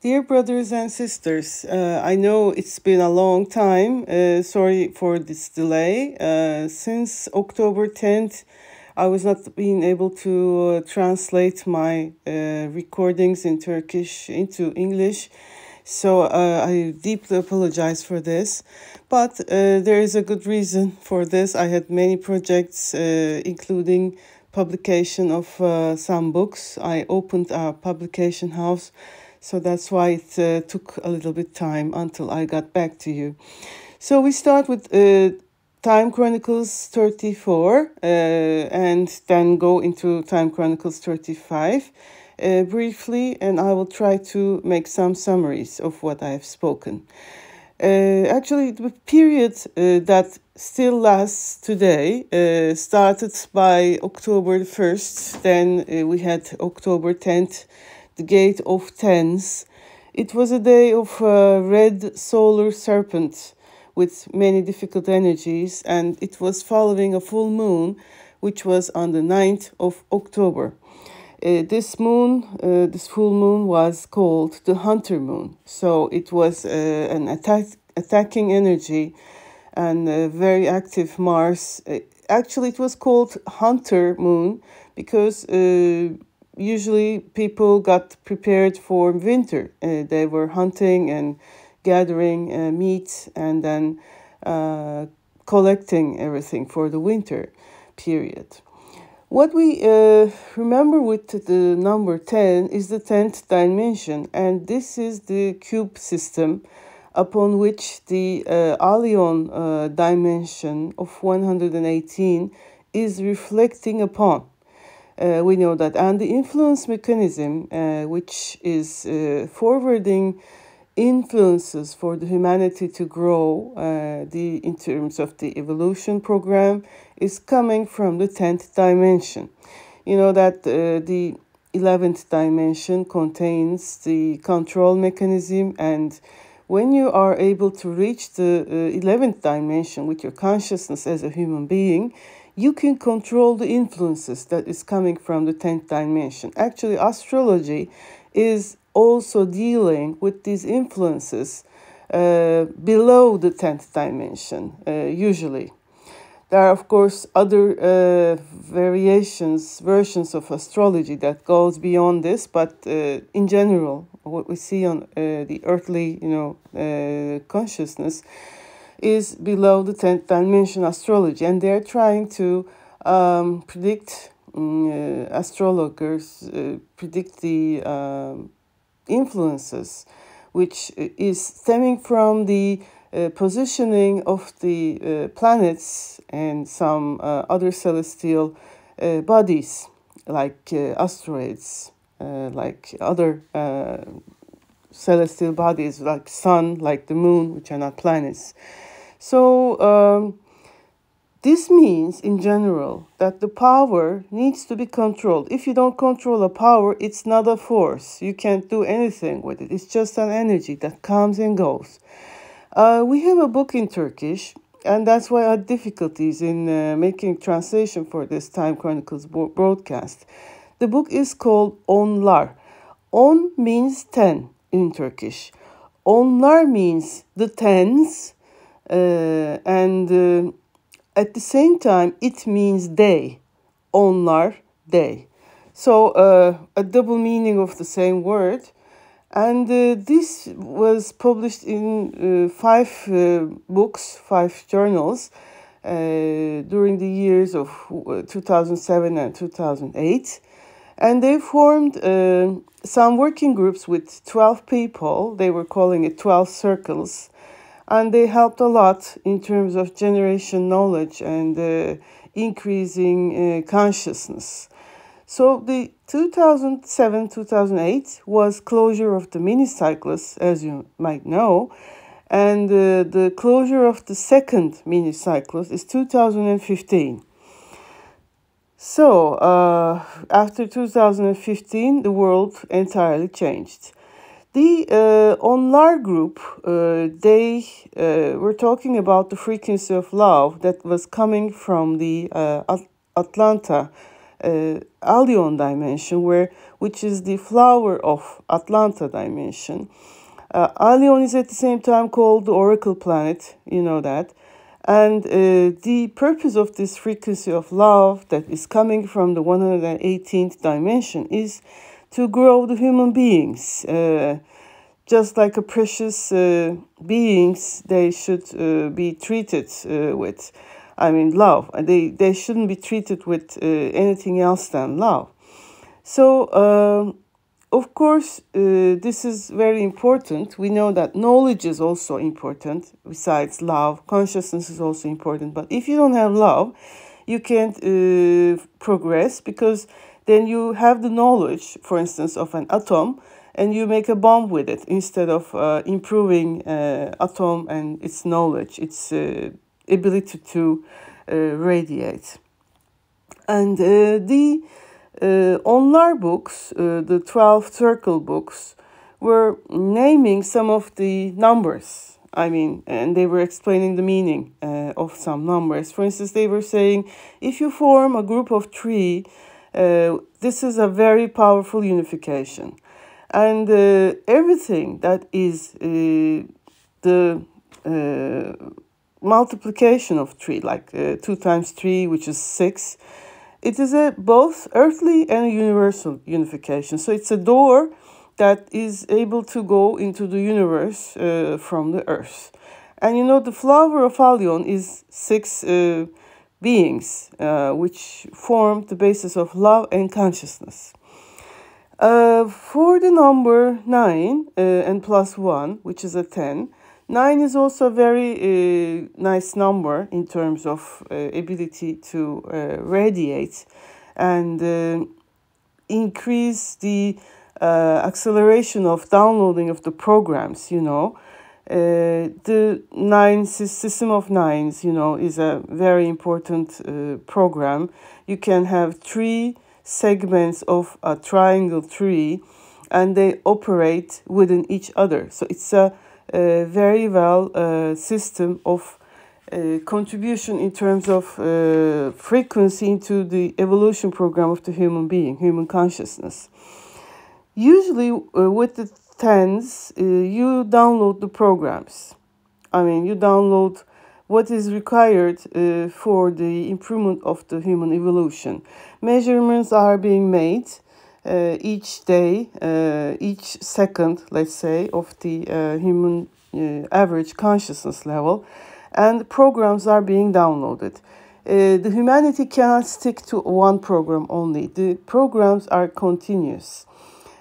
Dear brothers and sisters, I know it's been a long time. Sorry for this delay. Since October 10th, I was not being able to translate my recordings in Turkish into English. So I deeply apologize for this. But there is a good reason for this. I had many projects, including publication of some books. I opened a publication house, so that's why it took a little bit time until I got back to you. So we start with Time Chronicles 34 and then go into Time Chronicles 35 briefly, and I will try to make some summaries of what I have spoken. Actually, the period that still lasts today started by October 1st, then we had October 10th, the Gate of Tens. It was a day of red solar serpent with many difficult energies, and it was following a full moon, which was on the 9th of October. This full moon was called the Hunter Moon. So it was an attacking energy and a very active Mars. Actually, it was called Hunter Moon because usually people got prepared for winter. They were hunting and gathering meat and then collecting everything for the winter period. What we remember with the number 10 is the 10th dimension, and this is the cube system upon which the Alien dimension of 118 is reflecting upon. We know that, and the influence mechanism, which is forwarding influences for the humanity to grow in terms of the evolution program is coming from the 10th dimension. You know that the 11th dimension contains the control mechanism, and when you are able to reach the 11th dimension with your consciousness as a human being, you can control the influences that is coming from the 10th dimension. Actually, astrology is also dealing with these influences below the 10th dimension, usually. There are, of course, other versions of astrology that goes beyond this, but in general, what we see on the earthly, consciousness is below the 10th dimension astrology, and they're trying to predict, astrologers predict the influences, which is stemming from the positioning of the planets and some other celestial bodies, like asteroids, like other celestial bodies, like sun, like the moon, which are not planets. So this means, in general, that the power needs to be controlled. If you don't control a power, it's not a force. You can't do anything with it. It's just an energy that comes and goes. We have a book in Turkish, and that's why I had difficulties in making translation for this Time Chronicles broadcast. The book is called Onlar. On means 10 in Turkish. Onlar means the tens, and at the same time, it means they. Onlar, they. So a double meaning of the same word. And this was published in 5 books, 5 journals, during the years of 2007 and 2008. And they formed some working groups with 12 people. They were calling it 12 circles. And they helped a lot in terms of generation knowledge and increasing consciousness. So the 2007-2008 was closure of the mini-cyclus, as you might know. And the closure of the second mini-cyclus is 2015. So after 2015, the world entirely changed. The Onlar group, they were talking about the frequency of love that was coming from the Atlanta Allion dimension, which is the flower of Atlanta dimension. Allion is at the same time called the Oracle planet, you know that. And the purpose of this frequency of love that is coming from the 118th dimension is to grow the human beings. Just like a precious beings, they should be treated with, love. They shouldn't be treated with anything else than love. So, of course, this is very important. We know that knowledge is also important. Besides love, consciousness is also important. But if you don't have love, you can't progress, because then you have the knowledge, for instance, of an atom, and you make a bomb with it instead of improving atom and its knowledge, its ability to radiate. And the Onlar books, the 12 circle books, were naming some of the numbers. And they were explaining the meaning of some numbers. For instance, they were saying, if you form a group of 3, this is a very powerful unification. And everything that is the multiplication of 3, like 2 times 3, which is 6, it is a both earthly and a universal unification. So it's a door that is able to go into the universe from the earth. And the flower of Allion is 6 beings, which form the basis of love and consciousness. For the number 9 and plus 1, which is a 10, 9 is also a very nice number in terms of ability to radiate and increase the acceleration of downloading of the programs, The system of 9s, is a very important program. You can have 3 segments of a triangle tree, and they operate within each other. So it's a very well system of contribution in terms of frequency into the evolution program of the human being, human consciousness. Usually with the 10s, you download the programs. You download what is required for the improvement of the human evolution. Measurements are being made each day, each second, let's say, of the human average consciousness level, and programs are being downloaded. The humanity cannot stick to one program only. The programs are continuous.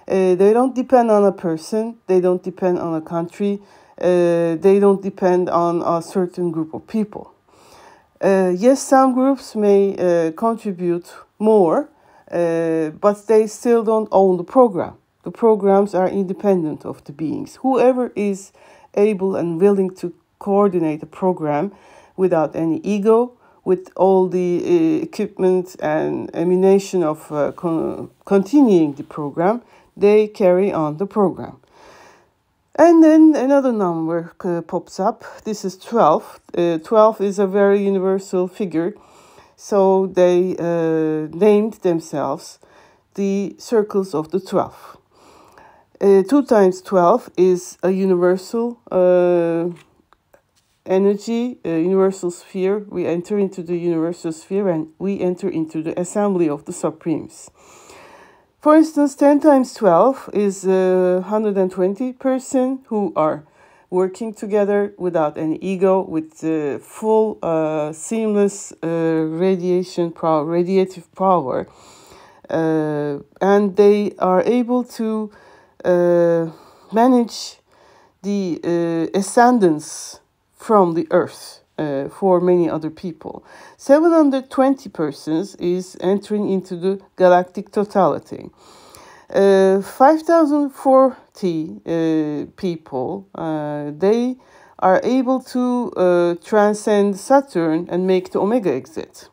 They don't depend on a person, they don't depend on a country, they don't depend on a certain group of people. Yes, some groups may contribute more, but they still don't own the program. The programs are independent of the beings. Whoever is able and willing to coordinate a program without any ego, with all the equipment and ammunition of continuing the program, they carry on the program. And then another number pops up. This is 12. 12 is a very universal figure. So they named themselves the circles of the 12. 2 times 12 is a universal energy, a universal sphere. We enter into the universal sphere and we enter into the assembly of the Supremes. For instance, 10 times 12 is 120 persons who are working together without any ego, with full seamless radiative power. And they are able to manage the ascendance from the earth for many other people. 720 persons is entering into the galactic totality. 5040 people, they are able to transcend Saturn and make the Omega exit.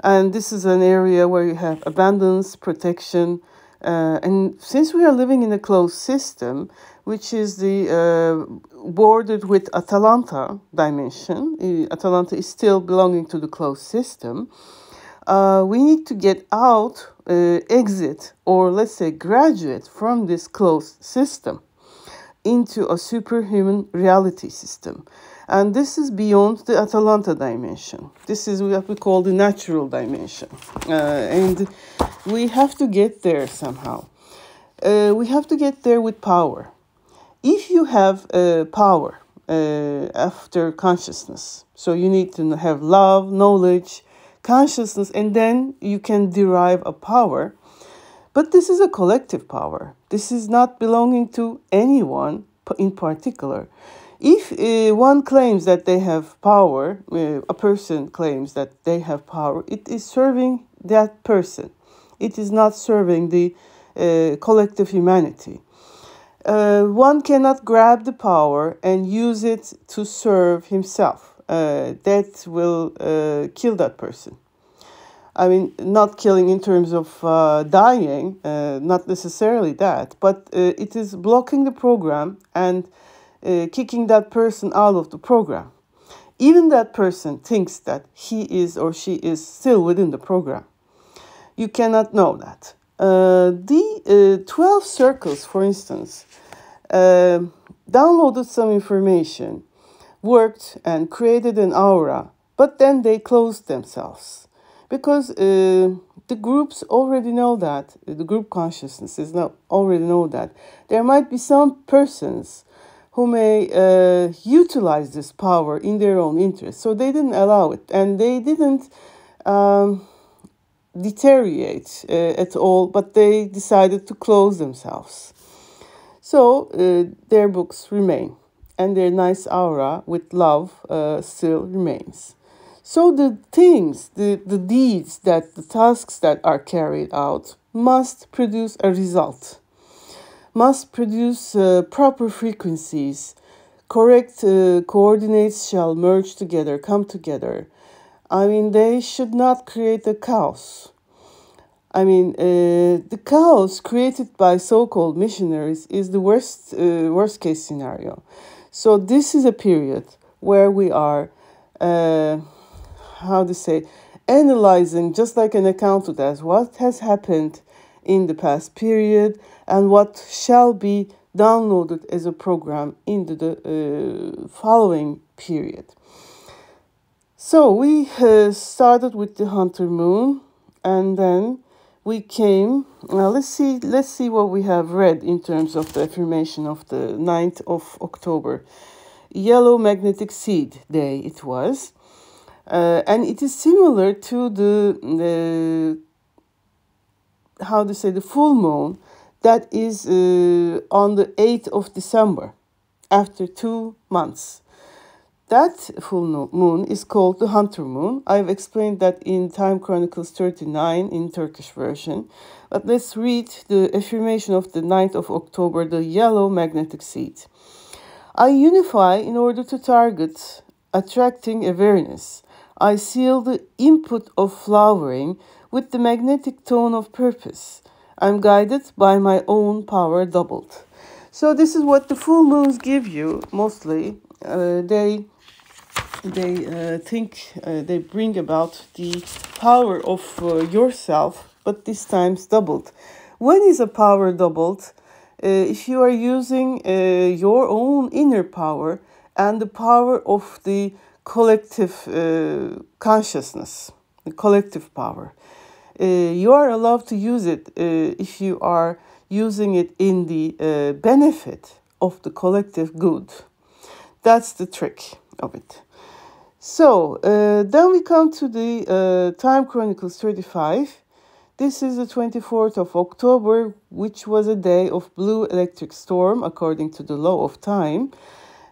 And this is an area where you have abundance, protection, and since we are living in a closed system, which is the bordered with Atalanta dimension, Atalanta is still belonging to the closed system. We need to get out, exit, or let's say graduate from this closed system into a superhuman reality system. And this is beyond the Atalanta dimension. This is what we call the natural dimension. And we have to get there somehow. We have to get there with power. If you have power after consciousness, so you need to have love, knowledge, consciousness, and then you can derive a power. But this is a collective power. This is not belonging to anyone in particular. If one claims that they have power, a person claims that they have power, it is serving that person. It is not serving the collective humanity. One cannot grab the power and use it to serve himself. That will kill that person. I mean, not killing in terms of dying, not necessarily that, but it is blocking the program and kicking that person out of the program. Even that person thinks that he is or she is still within the program. You cannot know that. The 12 circles, for instance, downloaded some information, worked and created an aura, but then they closed themselves. Because the groups already know that, the group consciousnesses already know that there might be some persons who may utilize this power in their own interest. So they didn't allow it, and they didn't deteriorate at all, but they decided to close themselves. So their books remain, and their nice aura with love still remains. So the things, the deeds, the tasks that are carried out must produce a result, must produce proper frequencies, correct coordinates shall merge together, come together. I mean, they should not create a chaos. I mean, the chaos created by so-called missionaries is the worst case scenario. So this is a period where we are analyzing, just like an accountant does, what has happened in the past period and what shall be downloaded as a program into the following period. So we started with the Hunter Moon, and then we came. Let's see what we have read in terms of the affirmation of the 9th of October. Yellow Magnetic Seed Day it was. And it is similar to the full moon that is on the 8th of December, after 2 months. That full moon is called the Hunter Moon. I've explained that in Time Chronicles 39 in Turkish version. But let's read the affirmation of the 9th of October, the yellow magnetic seed. I unify in order to target attracting awareness. I seal the input of flowering with the magnetic tone of purpose. I'm guided by my own power doubled. So this is what the full moons give you mostly. They bring about the power of yourself, but this time's doubled. When is a power doubled? If you are using your own inner power and the power of the collective consciousness, the collective power. You are allowed to use it if you are using it in the benefit of the collective good. That's the trick of it. So then we come to the Time Chronicles 35. This is the 24th of October, which was a day of blue electric storm according to the law of time.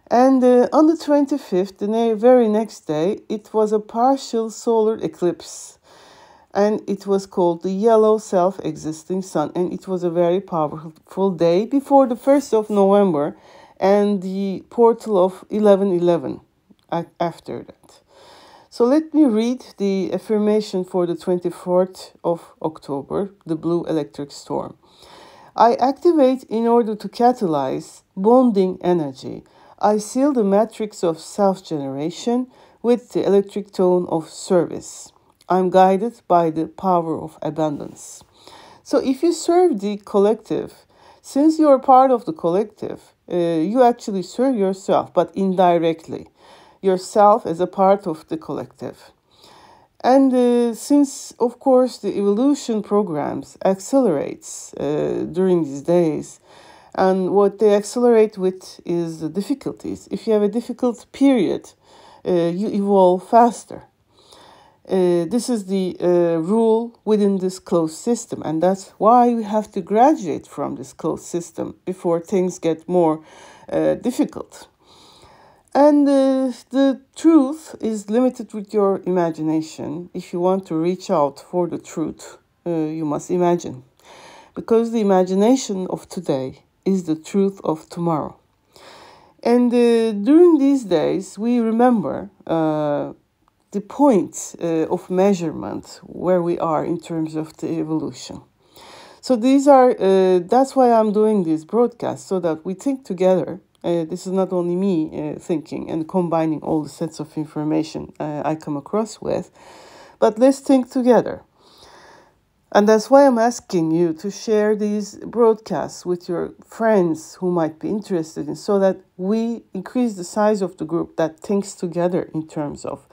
And on the 25th, the very next day, it was a partial solar eclipse. And it was called the yellow self-existing sun. And it was a very powerful day before the 1st of November and the portal of 1111 after that. So let me read the affirmation for the 24th of October, the blue electric storm. I activate in order to catalyze bonding energy. I seal the matrix of self-generation with the electric tone of service. I'm guided by the power of abundance. So if you serve the collective, since you're part of the collective, you actually serve yourself, but indirectly. Yourself as a part of the collective. And since, of course, the evolution programs accelerates during these days, and what they accelerate with is the difficulties. If you have a difficult period, you evolve faster. This is the rule within this closed system, and that's why we have to graduate from this closed system before things get more difficult. And the truth is limited with your imagination. If you want to reach out for the truth, you must imagine. Because the imagination of today is the truth of tomorrow. And during these days, we remember the point of measurement where we are in terms of the evolution. So these are, that's why I'm doing this broadcast, so that we think together. This is not only me thinking and combining all the sets of information I come across with, but let's think together. And that's why I'm asking you to share these broadcasts with your friends who might be interested in, so that we increase the size of the group that thinks together in terms of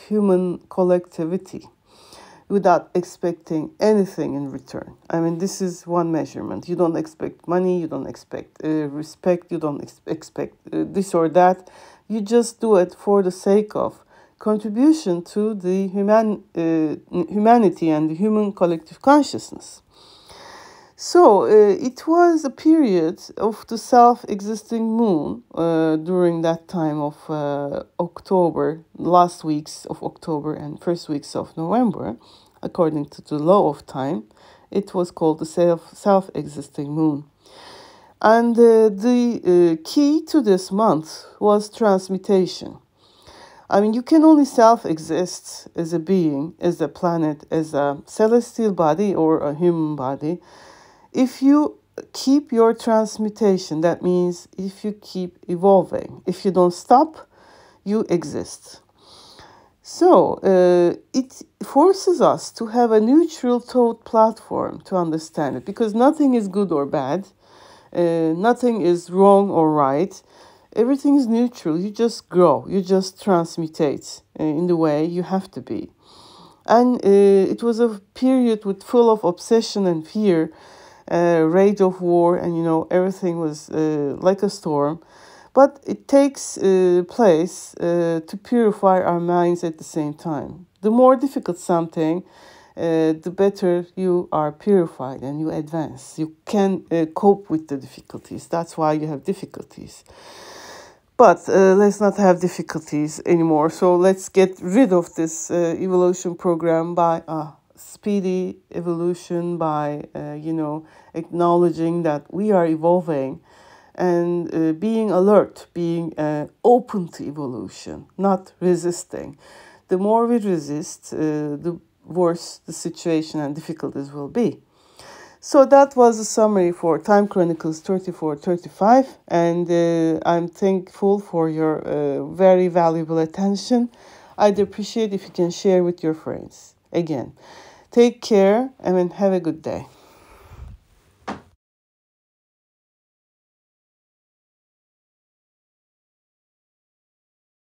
human collectivity without expecting anything in return. I mean, this is one measurement. You don't expect money, you don't expect respect, you don't expect this or that. You just do it for the sake of contribution to the humanity and the human collective consciousness. So it was a period of the self-existing moon during that time of October, last weeks of October and first weeks of November, according to the law of time. It was called the self-existing moon. And the key to this month was transmutation. I mean, you can only self-exist as a being, as a planet, as a celestial body or a human body, if you keep your transmutation. That means if you keep evolving. If you don't stop, you exist. So it forces us to have a neutral thought platform to understand it, because nothing is good or bad. Nothing is wrong or right. Everything is neutral. You just grow. You just transmutate in the way you have to be. And it was a period full of obsession and fear, rage of war, and everything was like a storm. But it takes place to purify our minds at the same time. The more difficult something, the better you are purified and you advance. You can cope with the difficulties. That's why you have difficulties. But let's not have difficulties anymore. So let's get rid of this evolution program by speedy evolution, by, acknowledging that we are evolving and being alert, being open to evolution, not resisting. The more we resist, the worse the situation and difficulties will be. So that was a summary for Time Chronicles 34-35, and I'm thankful for your very valuable attention. I'd appreciate if you can share with your friends. Again, take care and have a good day.